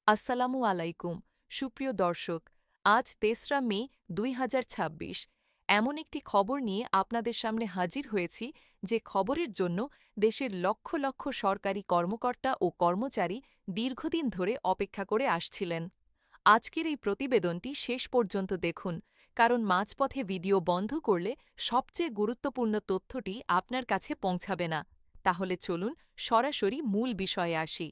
আসসালামু আলাইকুম সুপ্রিয় দর্শক, আজ ৩রা মে ২০২৬ এমন একটি খবর নিয়ে আপনাদের সামনে হাজির হয়েছি যে খবরের জন্য দেশের লক্ষ লক্ষ সরকারি কর্মকর্তা ও কর্মচারী দীর্ঘদিন ধরে অপেক্ষা করে আসছিলেন। আজকের এই প্রতিবেদনটি শেষ পর্যন্ত দেখুন, কারণ মাঝপথে ভিডিও বন্ধ করলে সবচেয়ে গুরুত্বপূর্ণ তথ্যটি আপনার কাছে পৌঁছাবে না। তাহলে চলুন সরাসরি মূল বিষয়ে আসি।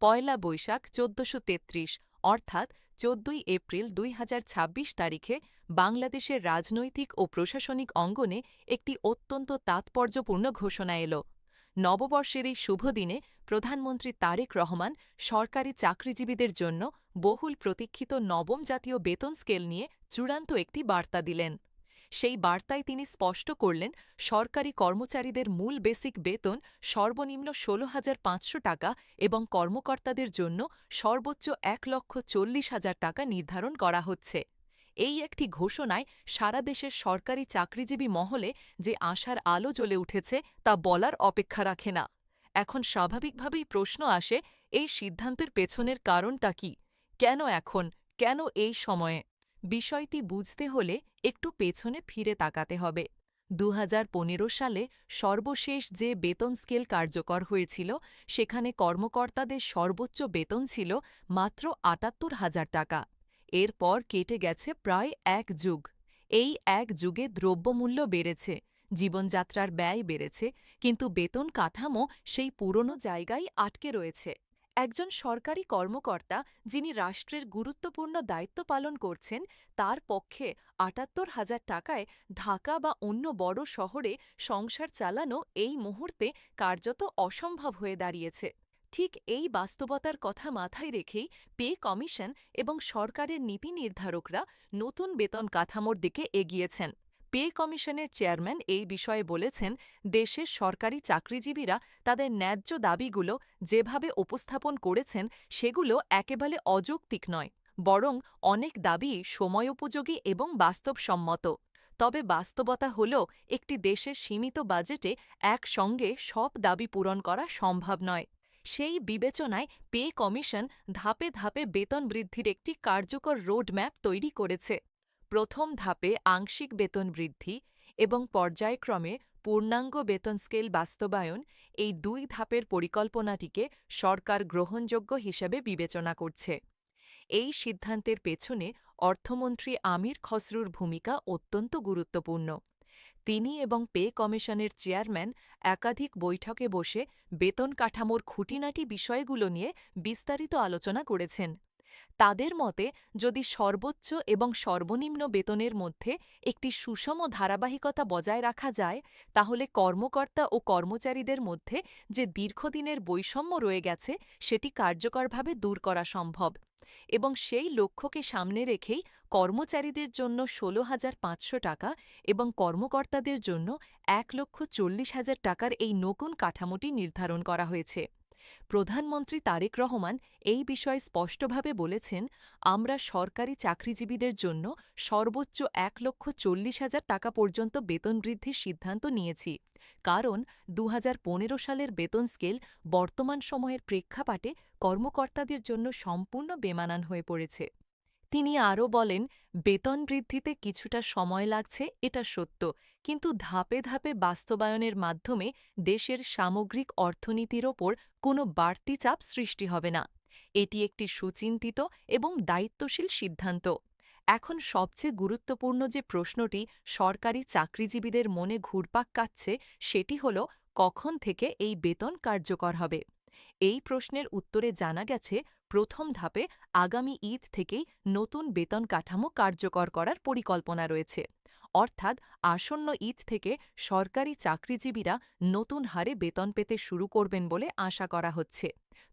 পয়লা বৈশাখ ১৪৩৩ অর্থাৎ ১৪ই এপ্রিল ২০২৬ তারিখে বাংলাদেশের রাজনৈতিক ও প্রশাসনিক অঙ্গনে একটি অত্যন্ত তাৎপর্যপূর্ণ ঘোষণা এল। নববর্ষের এই শুভ দিনে প্রধানমন্ত্রী তারেক রহমান সরকারি চাকরিজীবীদের জন্য বহুল প্রতীক্ষিত নবম জাতীয় বেতন স্কেল নিয়ে চূড়ান্ত একটি বার্তা দিলেন। সেই বার্তায় তিনি স্পষ্ট করলেন, সরকারি কর্মচারীদের মূল বেসিক বেতন সর্বনিম্ন ১৬,৫০০ টাকা এবং কর্মকর্তাদের জন্য সর্বোচ্চ ১,৪০,০০০ টাকা নির্ধারণ করা হচ্ছে। এই একটি ঘোষণায় সারা দেশের সরকারি চাকরিজীবী মহলে যে আশার আলো জ্বলে উঠেছে তা বলার অপেক্ষা রাখে না। এখন স্বাভাবিকভাবেই প্রশ্ন আসে, এই সিদ্ধান্তের পেছনের কারণটা কি? কেন এখন? কেন এই সময়ে? বিষয়টি বুঝতে হলে একটু পেছনে ফিরে তাকাতে হবে। ২০১৫ সালে সর্বশেষ যে বেতন স্কেল কার্যকর হয়েছিল, সেখানে কর্মকর্তাদের সর্বোচ্চ বেতন ছিল মাত্র ৭৮,০০০ টাকা। এরপর কেটে গেছে প্রায় এক যুগ। এই এক যুগে দ্রব্যমূল্য বেড়েছে, জীবনযাত্রার ব্যয় বেড়েছে, কিন্তু বেতন কাঠামো সেই পুরনো জায়গায় আটকে রয়েছে। একজন সরকারি কর্মকর্তা যিনি রাষ্ট্রের গুরুত্বপূর্ণ দায়িত্ব পালন করছেন, তার পক্ষে ৭৮,০০০ টাকায় ঢাকা বা অন্য বড় শহরে সংসার চালানো এই মুহূর্তে কার্যত অসম্ভব হয়ে দাঁড়িয়েছে। ঠিক এই বাস্তবতার কথা মাথায় রেখেই পে কমিশন এবং সরকারের নীতি নির্ধারকরা নতুন বেতন কাঠামোর দিকে এগিয়েছেন। পে কমিশনের চেয়ারম্যান এই বিষয়ে বলেছেন, দেশের সরকারি চাকরিজীবীরা তাদের ন্যায্য দাবিগুলো যেভাবে উপস্থাপন করেছেন সেগুলো একেবারে অযৌক্তিক নয়, বরং অনেক দাবি সময়োপযোগী এবং বাস্তবসম্মত। তবে বাস্তবতা হল, একটি দেশের সীমিত বাজেটে একসঙ্গে সব দাবি পূরণ করা সম্ভব নয়। সেই বিবেচনায় পে কমিশন ধাপে ধাপে বেতন বৃদ্ধির একটি কার্যকর রোডম্যাপ তৈরি করেছে। প্রথম ধাপে আংশিক বেতন বৃদ্ধি এবং পর্যায়ক্রমে পূর্ণাঙ্গ বেতন স্কেল বাস্তবায়ন, এই দুই ধাপের পরিকল্পনাটিকে সরকার গ্রহণযোগ্য হিসেবে বিবেচনা করছে। এই সিদ্ধান্তের পেছনে অর্থমন্ত্রী আমির খসরুর ভূমিকা অত্যন্ত গুরুত্বপূর্ণ। তিনি এবং পে কমিশনের চেয়ারম্যান একাধিক বৈঠকে বসে বেতন কাঠামোর খুঁটিনাটি বিষয়গুলো নিয়ে বিস্তারিত আলোচনা করেছেন। তাদের মতে, যদি সর্বোচ্চ এবং সর্বনিম্ন বেতনের মধ্যে একটি সুষম ধারাবাহিকতা বজায় রাখা যায়, তাহলে কর্মকর্তা ও কর্মচারীদের মধ্যে যে দীর্ঘদিনের বৈষম্য রয়ে গেছে সেটি কার্যকরভাবে দূর করা সম্ভব। এবং সেই লক্ষ্যকে সামনে রেখেই কর্মচারীদের জন্য ১৬,৫০০ টাকা এবং কর্মকর্তাদের জন্য ১,৪০,০০০ টাকার এই নতুন কাঠামোটি নির্ধারণ করা হয়েছে। প্রধানমন্ত্রী তারেক রহমান এই বিষয়ে স্পষ্টভাবে বলেছেন, আমরা সরকারি চাকরিজীবীদের জন্য সর্বোচ্চ ১,৪০,০০০ টাকা পর্যন্ত বেতন বৃদ্ধির সিদ্ধান্ত নিয়েছি, কারণ ২০১৫ সালের বেতন স্কেল বর্তমান সময়ের প্রেক্ষাপটে কর্মকর্তাদের জন্য সম্পূর্ণ বেমানান হয়ে পড়েছে। তিনি আরও বলেন, বেতন বৃদ্ধিতে কিছুটা সময় লাগছে, এটা সত্য, কিন্তু ধাপে ধাপে বাস্তবায়নের মাধ্যমে দেশের সামগ্রিক অর্থনীতির ওপর কোনো বাড়তি চাপ সৃষ্টি হবে না। এটি একটি সুচিন্তিত এবং দায়িত্বশীল সিদ্ধান্ত। এখন সবচেয়ে গুরুত্বপূর্ণ যে প্রশ্নটি সরকারি চাকরিজীবীদের মনে ঘুরপাক কাটছে সেটি হল, কখন থেকে এই বেতন কার্যকর হবে। এই প্রশ্নের উত্তরে জানা গেছে, প্রথম ধাপে আগামী ঈদ থেকেই নতুন বেতন কাঠামো কার্যকর করার পরিকল্পনা রয়েছে। অর্থাৎ আসন্ন ঈদ থেকে সরকারি চাকরিজীবীরা নতুন হারে বেতন পেতে শুরু করবেন বলে আশা করা হচ্ছে।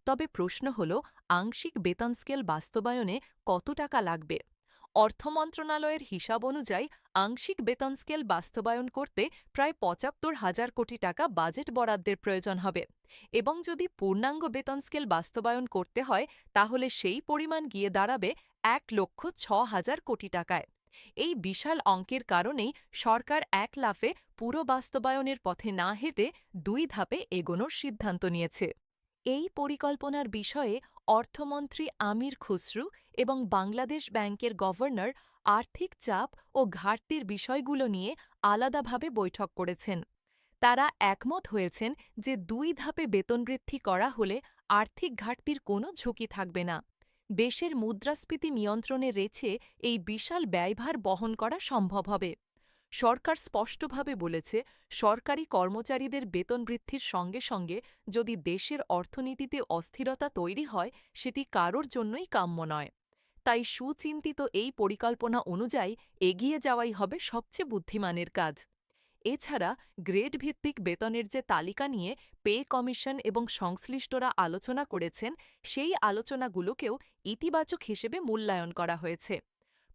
তবে প্রশ্ন হল, আংশিক বেতন স্কেল বাস্তবায়নে কত টাকা লাগবে? অর্থ মন্ত্রণালয়ের হিসাব অনুযায়ী আংশিক বেতন স্কেল বাস্তবায়ন করতে প্রায় ৭৫,০০০ কোটি টাকা বাজেট বরাদ্দের প্রয়োজন হবে, এবং যদি পূর্ণাঙ্গ বেতন স্কেল বাস্তবায়ন করতে হয় তাহলে সেই পরিমাণ গিয়ে দাঁড়াবে ১,০৬,০০০ কোটি টাকায়। এই বিশাল অঙ্কের কারণেই সরকার এক লাফে পুরো বাস্তবায়নের পথে না হেঁটে দুই ধাপে এগোনোর সিদ্ধান্ত নিয়েছে। এই পরিকল্পনার বিষয়ে অর্থমন্ত্রী আমির খুসরু এবং বাংলাদেশ ব্যাংকের গভর্নর আর্থিক চাপ ও ঘাটতির বিষয়গুলো নিয়ে আলাদাভাবে বৈঠক করেছেন। তারা একমত হয়েছেন যে ২ ধাপে বেতন বৃদ্ধি করা হলে আর্থিক ঘাটতির কোনো ঝুঁকি থাকবে না। দেশের মুদ্রাস্ফীতি নিয়ন্ত্রণে রেখে এই বিশাল ব্যয়ভার বহন করা সম্ভব হবে। সরকার স্পষ্টভাবে বলেছে, সরকারি কর্মচারীদের বেতন বৃদ্ধির সঙ্গে সঙ্গে যদি দেশের অর্থনীতিতে অস্থিরতা তৈরি হয়, সেটি কারোর জন্যই কাম্য নয়। তাই সুচিন্তিত এই পরিকল্পনা অনুযায়ী এগিয়ে যাওয়াই হবে সবচেয়ে বুদ্ধিমানের কাজ। এছাড়া গ্রেড ভিত্তিক বেতনের যে তালিকা নিয়ে পে কমিশন এবং সংশ্লিষ্টরা আলোচনা করেছেন, সেই আলোচনাগুলোকেও ইতিবাচক হিসেবে মূল্যায়ন করা হয়েছে।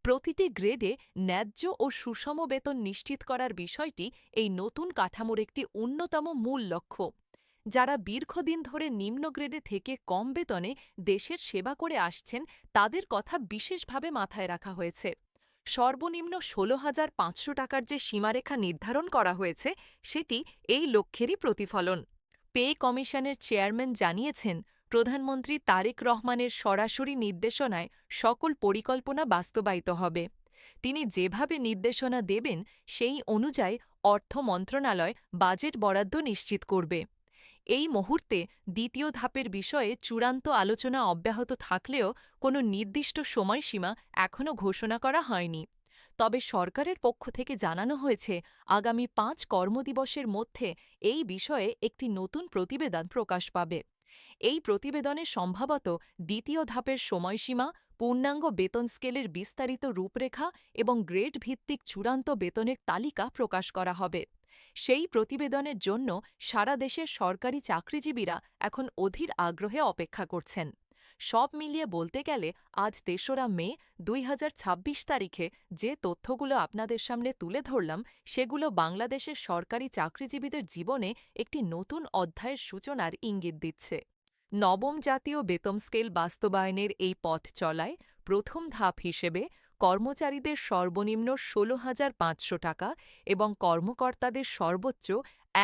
প্রতিটি গ্রেডে ন্যায্য ও সুষম বেতন নিশ্চিত করার বিষয়টি এই নতুন কাঠামোর একটি অন্যতম মূল লক্ষ্য। যারা দীর্ঘদিন ধরে নিম্ন গ্রেডে থেকে কম বেতনে দেশের সেবা করে আসছেন, তাদের কথা বিশেষভাবে মাথায় রাখা হয়েছে। সর্বনিম্ন ১৬,৫০০ টাকার যে সীমারেখা নির্ধারণ করা হয়েছে, সেটি এই লক্ষ্যেরই প্রতিফলন। পে কমিশনের চেয়ারম্যান জানিয়েছেন, প্রধানমন্ত্রী তারেক রহমানের সরাসরি নির্দেশনায় সকল পরিকল্পনা বাস্তবায়িত হবে। তিনি যেভাবে নির্দেশনা দেবেন, সেই অনুযায়ী অর্থ মন্ত্রণালয় বাজেট বরাদ্দ নিশ্চিত করবে। এই মুহূর্তে দ্বিতীয় ধাপের বিষয়ে চূড়ান্ত আলোচনা অব্যাহত থাকলেও কোনো নির্দিষ্ট সময়সীমা এখনও ঘোষণা করা হয়নি। তবে সরকারের পক্ষ থেকে জানানো হয়েছে, আগামী ৫ কর্মদিবসের মধ্যে এই বিষয়ে একটি নতুন প্রতিবেদন প্রকাশ পাবে। এই প্রতিবেদনে সম্ভবত দ্বিতীয় ধাপের সময়সীমা, পূর্ণাঙ্গ বেতন স্কেলের বিস্তারিত রূপরেখা এবং গ্রেড ভিত্তিক চূড়ান্ত বেতনের তালিকা প্রকাশ করা হবে। সেই প্রতিবেদনের জন্য সারা দেশের সরকারি চাকরিজীবীরা এখন অধীর আগ্রহে অপেক্ষা করছেন। সব মিলিয়ে বলতে গেলে আজ ৩রা মে ২০২৬ তারিখে যে তথ্যগুলো আপনাদের সামনে তুলে ধরলাম, সেগুলো বাংলাদেশের সরকারি চাকরিজীবীদের জীবনে একটি নতুন অধ্যায়ের সূচনার ইঙ্গিত দিচ্ছে। নবম জাতীয় বেতন স্কেল বাস্তবায়নের এই পথ চলায় প্রথম ধাপ হিসেবে কর্মচারীদের সর্বনিম্ন ১৬,৫০০ টাকা এবং কর্মকর্তাদের সর্বোচ্চ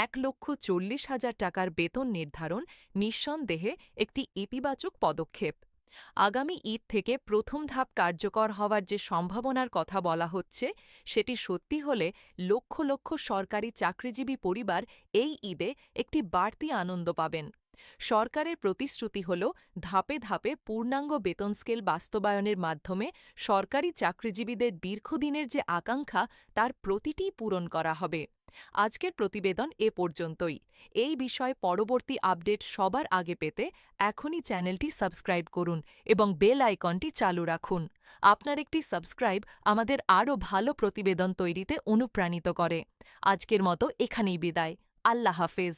১,৪০,০০০ টাকার বেতন নির্ধারণ নিঃসন্দেহে একটি ইতিবাচক পদক্ষেপ। আগামী ঈদ থেকে প্রথম ধাপ কার্যকর হওয়ার যে সম্ভাবনার কথা বলা হচ্ছে, সেটি সত্যি হলে লক্ষ লক্ষ সরকারি চাকরিজীবী পরিবার এই ঈদে একটি বাড়তি আনন্দ পাবেন। সরকারের প্রতিশ্রুতি হল, ধাপে ধাপে পূর্ণাঙ্গ বেতন স্কেল বাস্তবায়নের মাধ্যমে সরকারি চাকরিজীবীদের দীর্ঘদিনের যে আকাঙ্ক্ষা, তার প্রতিটিই পূরণ করা হবে। আজকের প্রতিবেদন এ পর্যন্তই। এই বিষয়ে পরবর্তী আপডেট সবার আগে পেতে এখনই চ্যানেলটি সাবস্ক্রাইব করুন এবং বেল আইকনটি চালু রাখুন। আপনার একটি সাবস্ক্রাইব আমাদের আরও ভালো প্রতিবেদন তৈরিতে অনুপ্রাণিত করে। আজকের মতো এখানেই বিদায়। আল্লাহ হাফেজ।